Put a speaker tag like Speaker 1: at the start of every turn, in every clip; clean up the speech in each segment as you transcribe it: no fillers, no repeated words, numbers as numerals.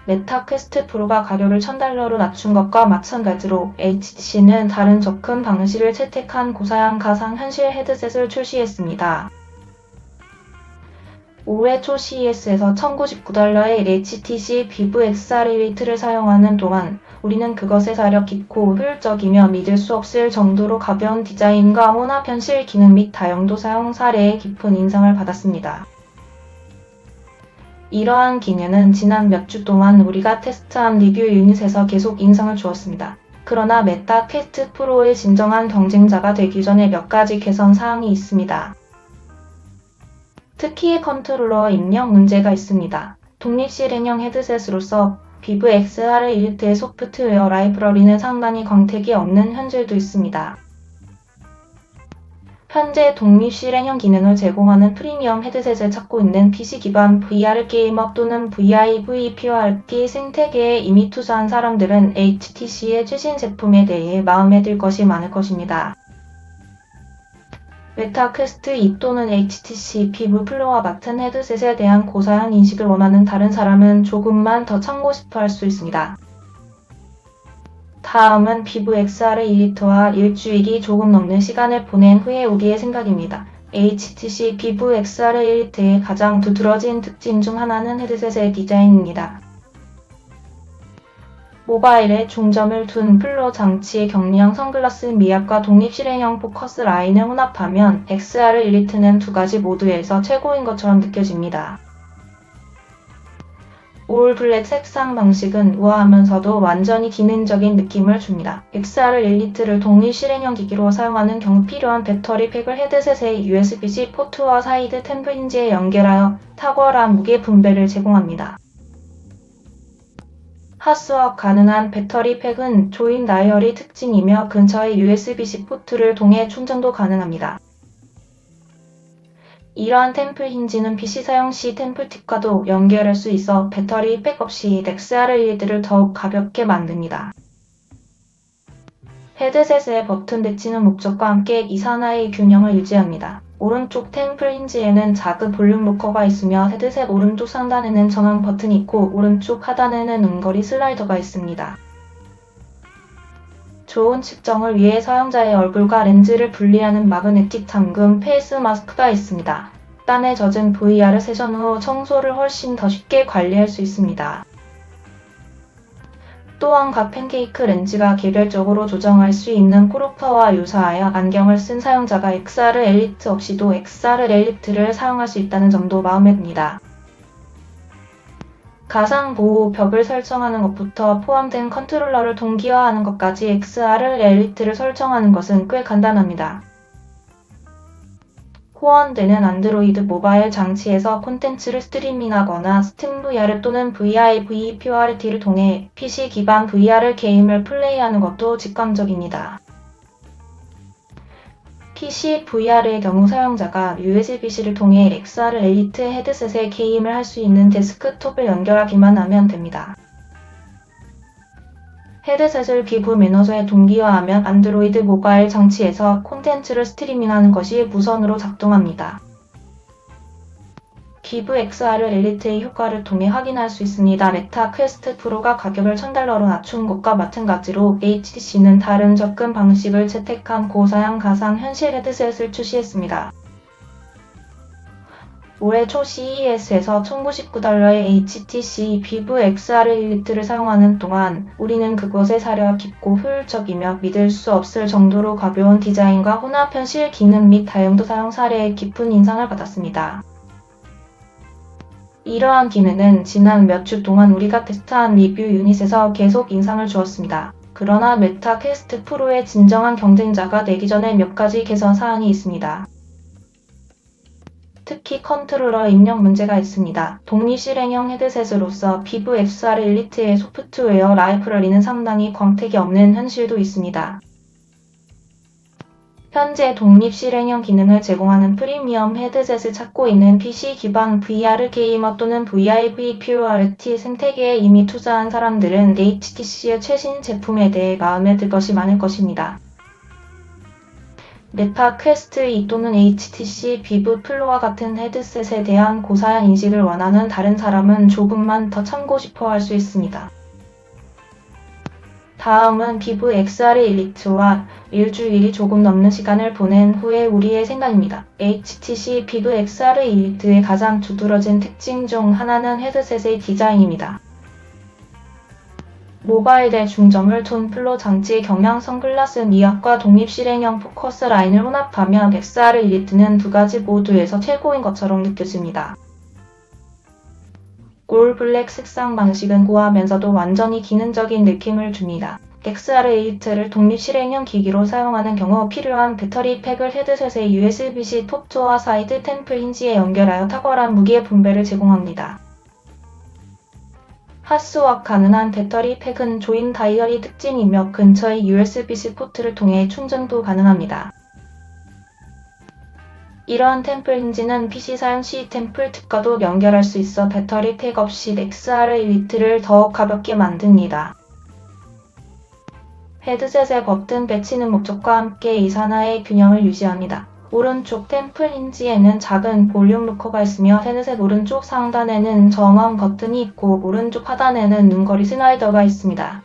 Speaker 1: 메타 퀘스트 프로가 가격을 $1,000로 낮춘 것과 마찬가지로 HTC는 다른 접근 방식을 채택한 고사양 가상현실 헤드셋을 출시했습니다. 올해 초 CES에서 $1,099의 HTC Vive XR 엘리트를 사용하는 동안 우리는 그것의 사려 깊고 효율적이며 믿을 수 없을 정도로 가벼운 디자인과 혼합 현실 기능 및 다용도 사용 사례에 깊은 인상을 받았습니다. 이러한 기능은 지난 몇 주 동안 우리가 테스트한 리뷰 유닛에서 계속 인상을 주었습니다. 그러나 메타 퀘스트 프로의 진정한 경쟁자가 되기 전에 몇 가지 개선 사항이 있습니다. 특히 컨트롤러 입력 문제가 있습니다. 독립 실행형 헤드셋으로서 Vive XR 엘리트의 소프트웨어 라이브러리는 상당히 광택이 없는 현실도 있습니다. 현재 독립 실행형 기능을 제공하는 프리미엄 헤드셋을 찾고 있는 PC 기반 VR 게이머 또는 VIVPRT 생태계에 이미 투자한 사람들은 HTC의 최신 제품에 대해 마음에 들 것이 많을 것입니다. 메타 퀘스트 2 또는 HTC Vive Pro와 같은 헤드셋에 대한 고사양 인식을 원하는 다른 사람은 조금만 더 참고 싶어 할 수 있습니다. 다음은 Vive XR 엘리트와 일주일이 조금 넘는 시간을 보낸 후에 우리의 생각입니다. HTC Vive XR 엘리트의 가장 두드러진 특징 중 하나는 헤드셋의 디자인입니다. 모바일에 중점을 둔 플로 장치의 경량 선글라스 미약과 독립 실행형 포커스 라인을 혼합하면 XR 엘리트는 두 가지 모드에서 최고인 것처럼 느껴집니다. 올 블랙 색상 방식은 우아하면서도 완전히 기능적인 느낌을 줍니다. XR 엘리트를 독립 실행형 기기로 사용하는 경우 필요한 배터리 팩을 헤드셋의 USB-C 포트와 사이드 템프 힌지에 연결하여 탁월한 무게 분배를 제공합니다. 핫스왑 가능한 배터리 팩은 조임 나열이 특징이며 근처의 USB-C 포트를 통해 충전도 가능합니다. 이러한 템플 힌지는 PC 사용 시 템플 팁과도 연결할 수 있어 배터리 팩 없이 XR 엘리트를 더욱 가볍게 만듭니다. 헤드셋의 버튼 배치는 목적과 함께 이산화의 균형을 유지합니다. 오른쪽 템플 힌지에는 작은 볼륨 로커가 있으며 헤드셋 오른쪽 상단에는 전원 버튼이 있고 오른쪽 하단에는 은거리 슬라이더가 있습니다. 좋은 측정을 위해 사용자의 얼굴과 렌즈를 분리하는 마그네틱 잠금 페이스 마스크가 있습니다. 땀에 젖은 VR을 세션 후 청소를 훨씬 더 쉽게 관리할 수 있습니다. 또한 각 팬케이크 렌즈가 개별적으로 조정할 수 있는 크로퍼와 유사하여 안경을 쓴 사용자가 XR 엘리트 없이도 XR 엘리트를 사용할 수 있다는 점도 마음에 듭니다. 가상 보호 벽을 설정하는 것부터 포함된 컨트롤러를 동기화하는 것까지 XR 엘리트를 설정하는 것은 꽤 간단합니다. 호환되는 안드로이드 모바일 장치에서 콘텐츠를 스트리밍하거나 스팀VR 또는 VIVPRT를 통해 PC 기반 VR 게임을 플레이하는 것도 직관적입니다. PC VR의 경우 사용자가 USB-C를 통해 XR 엘리트 헤드셋에 게임을 할 수 있는 데스크톱을 연결하기만 하면 됩니다. 헤드셋을 Vive 매너저에 동기화하면 안드로이드 모바일 장치에서 콘텐츠를 스트리밍하는 것이 무선으로 작동합니다. Vive XR 엘리트의 효과를 통해 확인할 수 있습니다. 메타 퀘스트 프로가 가격을 $1,000로 낮춘 것과 마찬가지로 HTC는 다른 접근 방식을 채택한 고사양 가상 현실 헤드셋을 출시했습니다. 올해 초 CES에서 $1,099의 HTC Vive XR 엘리트를 사용하는 동안 우리는 그것의 사려 깊고 효율적이며 믿을 수 없을 정도로 가벼운 디자인과 혼합 현실 기능 및 다용도 사용 사례에 깊은 인상을 받았습니다. 이러한 기능은 지난 몇 주 동안 우리가 테스트한 리뷰 유닛에서 계속 인상을 주었습니다. 그러나 메타 퀘스트 프로의 진정한 경쟁자가 되기 전에 몇 가지 개선 사항이 있습니다. 특히 컨트롤러 입력 문제가 있습니다. 독립 실행형 헤드셋으로서 Vive XR 엘리트의 소프트웨어 라이브러리는 상당히 광택이 없는 현실도 있습니다. 현재 독립 실행형 기능을 제공하는 프리미엄 헤드셋을 찾고 있는 PC 기반 VR 게이머 또는 VIVPRT 생태계에 이미 투자한 사람들은 HTC의 최신 제품에 대해 마음에 들 것이 많을 것입니다. 메타 퀘스트 2 또는 HTC 비브 플로와 같은 헤드셋에 대한 고사양 인식을 원하는 다른 사람은 조금만 더 참고 싶어 할 수 있습니다. 다음은 비브 XR 일리트와 일주일이 조금 넘는 시간을 보낸 후에 우리의 생각입니다. HTC 비브 XR 일리트의 가장 두드러진 특징 중 하나는 헤드셋의 디자인입니다. 모바일 대중점을 둔 플로 장치 경량 선글라스 미약과 독립 실행형 포커스 라인을 혼합하면 XR 일리트는 두 가지 모두에서 최고인 것처럼 느껴집니다. 올 블랙 색상 방식은 고하면서도 완전히 기능적인 느낌을 줍니다. XR 일리트를 독립 실행형 기기로 사용하는 경우 필요한 배터리 팩을 헤드셋의 USB-C 톱2와 사이드 템플 힌지에 연결하여 탁월한 무게 분배를 제공합니다. 핫스왑 가능한 배터리 팩은 조인 다이얼이 특징이며 근처의 USB-C 포트를 통해 충전도 가능합니다. 이러한 템플 힌지는 PC 사용 시 템플 팁과도 연결할 수 있어 배터리 팩 없이 XR 일리트를 더욱 가볍게 만듭니다. 헤드셋의 버튼 배치는 목적과 함께 이산화의 균형을 유지합니다. 오른쪽 템플 힌지에는 작은 볼륨 로커가 있으며 헤드셋 오른쪽 상단에는 정원 버튼이 있고 오른쪽 하단에는 눈거리 슬라이더가 있습니다.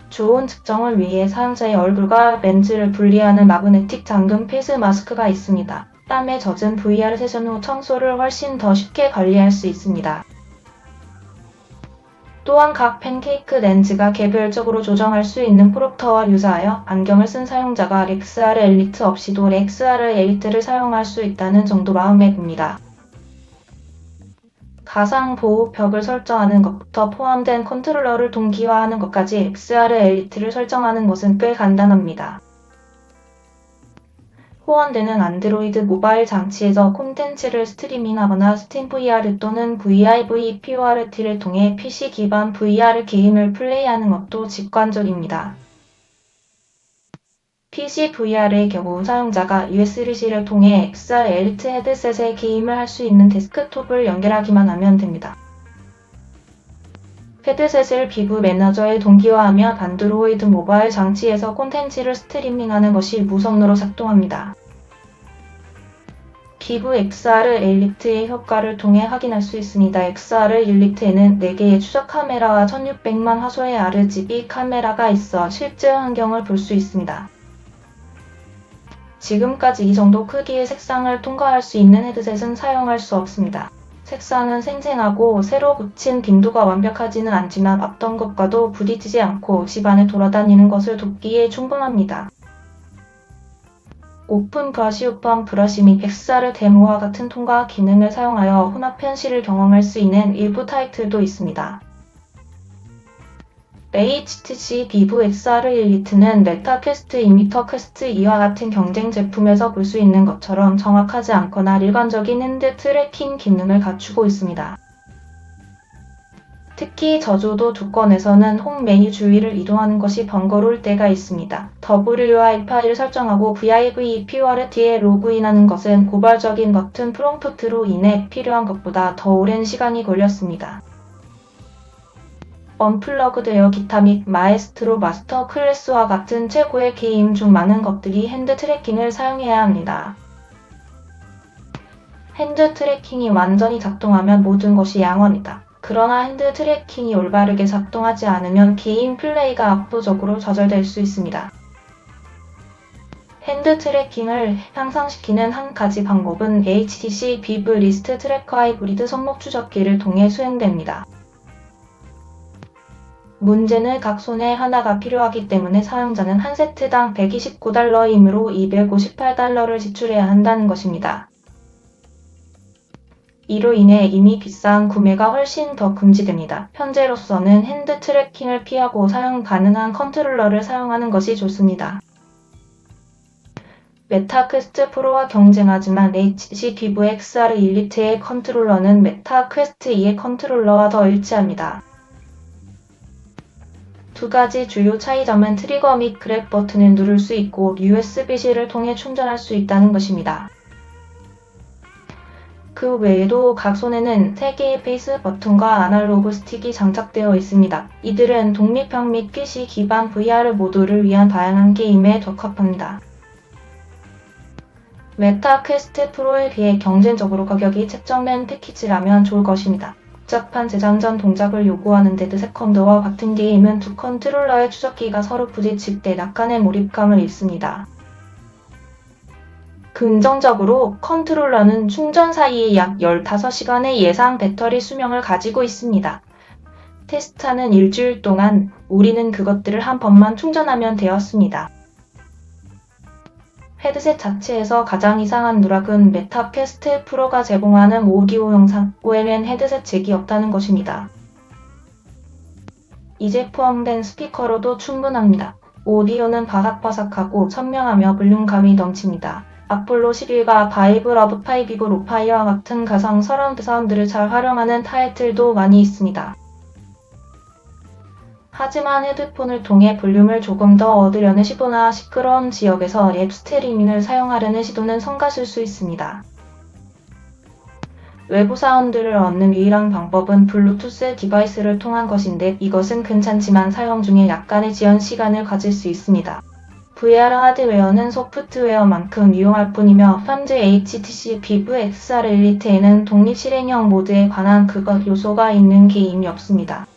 Speaker 1: 좋은 측정을 위해 사용자의 얼굴과 렌즈를 분리하는 마그네틱 잠금 페이스 마스크가 있습니다. 땀에 젖은 VR 세션 후 청소를 훨씬 더 쉽게 관리할 수 있습니다. 또한 각 팬케이크 렌즈가 개별적으로 조정할 수 있는 프롭터와 유사하여 안경을 쓴 사용자가 XR 엘리트 없이도 XR 엘리트를 사용할 수 있다는 정도 마음에 듭니다. 가상 보호 벽을 설정하는 것부터 포함된 컨트롤러를 동기화하는 것까지 XR 엘리트를 설정하는 것은 꽤 간단합니다. 호환되는 안드로이드 모바일 장치에서 콘텐츠를 스트리밍하거나 스팀 VR 또는 VIVPORT를 통해 PC 기반 VR 게임을 플레이하는 것도 직관적입니다. PC VR의 경우 사용자가 USB-C를 통해 XR 엘리트 헤드셋에 게임을 할 수 있는 데스크톱을 연결하기만 하면 됩니다. 헤드셋을 비브 매니저에 동기화하면 안드로이드 모바일 장치에서 콘텐츠를 스트리밍하는 것이 무선으로 작동합니다. 비브 XR 엘리트의 효과를 통해 확인할 수 있습니다. XR 엘리트에는 4개의 추적 카메라와 1600만 화소의 RGB 카메라가 있어 실제 환경을 볼 수 있습니다. 지금까지 이 정도 크기의 색상을 통과할 수 있는 헤드셋은 사용할 수 없습니다. 색상은 생생하고 새로 붙인 빈도가 완벽하지는 않지만 어떤 것과도 부딪히지 않고 집안에 돌아다니는 것을 돕기에 충분합니다. 오픈 브러쉬 오픈 브러쉬 및 XR 데모와 같은 통과 기능을 사용하여 혼합 현실을 경험할 수 있는 일부 타이틀도 있습니다. HTC 비브 XR 일리트는 메타 퀘스트 2m 퀘스트 2와 같은 경쟁 제품에서 볼 수 있는 것처럼 정확하지 않거나 일관적인 핸드 트래킹 기능을 갖추고 있습니다. 특히 저조도 조건에서는 홈 메뉴 주위를 이동하는 것이 번거로울 때가 있습니다. WI-Fi를 설정하고 VIVPORT에 로그인하는 것은 고발적인 버튼 프롬프트로 인해 필요한 것보다 더 오랜 시간이 걸렸습니다. 언플러그드 에어 기타 및 마에스트로 마스터 클래스와 같은 최고의 게임 중 많은 것들이 핸드 트래킹을 사용해야 합니다. 핸드 트래킹이 완전히 작동하면 모든 것이 양호합니다. 그러나 핸드 트래킹이 올바르게 작동하지 않으면 게임 플레이가 압도적으로 좌절될 수 있습니다. 핸드 트래킹을 향상시키는 한 가지 방법은 HTC 비브 리스트 트래커 하이브리드 손목 추적기를 통해 수행됩니다. 문제는 각 손에 하나가 필요하기 때문에 사용자는 한 세트당 $129이므로 $258를 지출해야 한다는 것입니다. 이로 인해 이미 비싼 구매가 훨씬 더 금지됩니다. 현재로서는 핸드 트래킹을 피하고 사용 가능한 컨트롤러를 사용하는 것이 좋습니다. 메타 퀘스트 프로와 경쟁하지만 HTC 비브 XR 일리트의 컨트롤러는 메타 퀘스트 2의 컨트롤러와 더 일치합니다. 두 가지 주요 차이점은 트리거 및 그랩 버튼을 누를 수 있고 USB-C를 통해 충전할 수 있다는 것입니다. 그 외에도 각 손에는 3개의 페이스 버튼과 아날로그 스틱이 장착되어 있습니다. 이들은 독립형 및 PC 기반 VR 모두를 위한 다양한 게임에 적합합니다. 메타 퀘스트 프로에 비해 경쟁적으로 가격이 책정된 패키지라면 좋을 것입니다. 복잡한 재장전 동작을 요구하는 데드 세컨드와 같은 게임은 두 컨트롤러의 추적기가 서로 부딪힐 때 약간의 몰입감을 입습니다. 긍정적으로 컨트롤러는 충전 사이에 약 15시간의 예상 배터리 수명을 가지고 있습니다. 테스트하는 일주일 동안 우리는 그것들을 한 번만 충전하면 되었습니다. 헤드셋 자체에서 가장 이상한 누락은 메타 퀘스트 프로가 제공하는 오디오 영상 OLN 헤드셋 잭이 없다는 것입니다. 이제 포함된 스피커로도 충분합니다. 오디오는 바삭바삭하고 선명하며 볼륨감이 넘칩니다. 아폴로 11과 바이브 러브 5이고 로파이와 같은 가상 서라운드 사운드를 잘 활용하는 타이틀도 많이 있습니다. 하지만 헤드폰을 통해 볼륨을 조금 더 얻으려는 시도나 시끄러운 지역에서 앱 스트리밍을 사용하려는 시도는 성가실 수 있습니다. 외부 사운드를 얻는 유일한 방법은 블루투스 디바이스를 통한 것인데 이것은 괜찮지만 사용 중에 약간의 지연 시간을 가질 수 있습니다. VR 하드웨어는 소프트웨어만큼 유용할 뿐이며 현재 HTC Vive XR 엘리트에는 독립 실행형 모드에 관한 그것 요소가 있는 게임이 없습니다.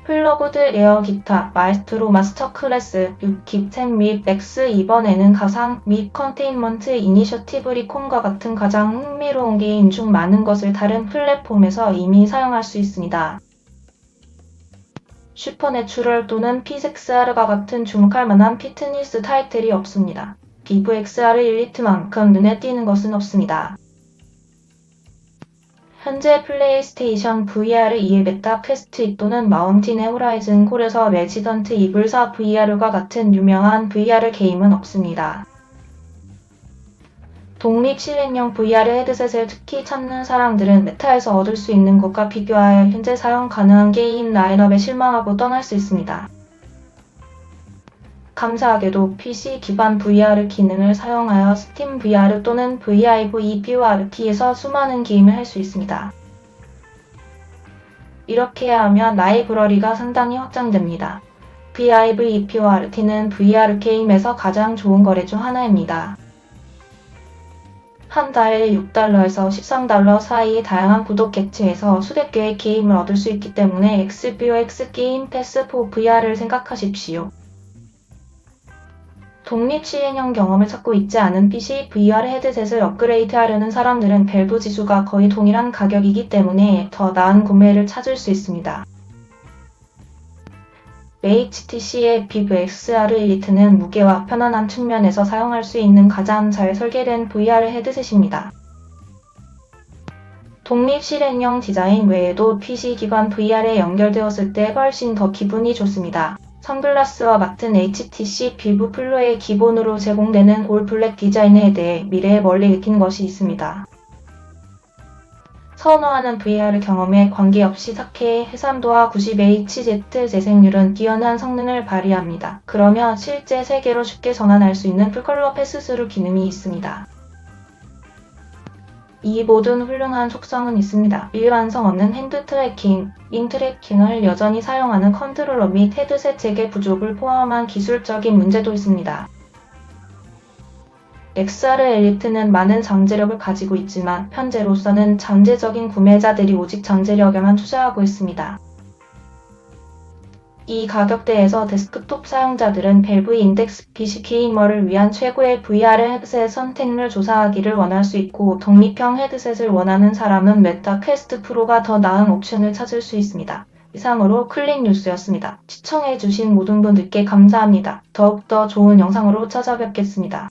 Speaker 1: 플러그드 에어 기타, 마에스트로 마스터 클래스, 유키, 템 및 맥스 이번에는 가상 및 컨테인먼트 이니셔티브 리콘과 같은 가장 흥미로운 게임 중 많은 것을 다른 플랫폼에서 이미 사용할 수 있습니다. 슈퍼내추럴 또는 피색스R과 같은 주목할 만한 피트니스 타이틀이 없습니다. 비브 XR 엘리트만큼 눈에 띄는 것은 없습니다. 현재 플레이스테이션 VR 2의 메타 퀘스트 2 또는 마운틴의 호라이즌 콜에서 레지던트 이블 4 VR과 같은 유명한 VR 게임은 없습니다. 독립 실행형 VR 헤드셋을 특히 찾는 사람들은 메타에서 얻을 수 있는 것과 비교하여 현재 사용 가능한 게임 라인업에 실망하고 떠날 수 있습니다. 감사하게도 PC 기반 VR 기능을 사용하여 스팀 VR 또는 VIV EPORT에서 수많은 게임을 할 수 있습니다. 이렇게 하면 라이브러리가 상당히 확장됩니다. VIV EPORT는 VR 게임에서 가장 좋은 거래 중 하나입니다. 한 달에 $6에서 $13 사이의 다양한 구독 객체에서 수백 개의 게임을 얻을 수 있기 때문에 XBOX 게임 패스 4 VR을 생각하십시오. 독립 실행형 경험을 찾고 있지 않은 PC VR 헤드셋을 업그레이드하려는 사람들은 밸브 지수가 거의 동일한 가격이기 때문에 더 나은 구매를 찾을 수 있습니다. HTC의 Vive XR 엘리트는 무게와 편안한 측면에서 사용할 수 있는 가장 잘 설계된 VR 헤드셋입니다. 독립 실행형 디자인 외에도 PC 기반 VR에 연결되었을 때 훨씬 더 기분이 좋습니다. 선글라스와 같은 HTC Vive Pro의 기본으로 제공되는 올 블랙 디자인에 대해 미래에 멀리 익힌 것이 있습니다. 선호하는 VR 경험에 관계없이 4K 해상도와 90Hz 재생률은 뛰어난 성능을 발휘합니다. 그러며 실제 세계로 쉽게 전환할 수 있는 풀컬러 패스스루 기능이 있습니다. 이 모든 훌륭한 속성은 있습니다. 일관성 없는 핸드 트래킹, 링 트래킹을 여전히 사용하는 컨트롤러 및 헤드셋 잭의 부족을 포함한 기술적인 문제도 있습니다. XR 엘리트는 많은 잠재력을 가지고 있지만 현재로서는 잠재적인 구매자들이 오직 잠재력에만 투자하고 있습니다. 이 가격대에서 데스크톱 사용자들은 밸브 인덱스 PC 게이머를 위한 최고의 VR 헤드셋 선택을 조사하기를 원할 수 있고 독립형 헤드셋을 원하는 사람은 메타 퀘스트 프로가 더 나은 옵션을 찾을 수 있습니다. 이상으로 클릭 뉴스였습니다. 시청해주신 모든 분들께 감사합니다. 더욱더 좋은 영상으로 찾아뵙겠습니다.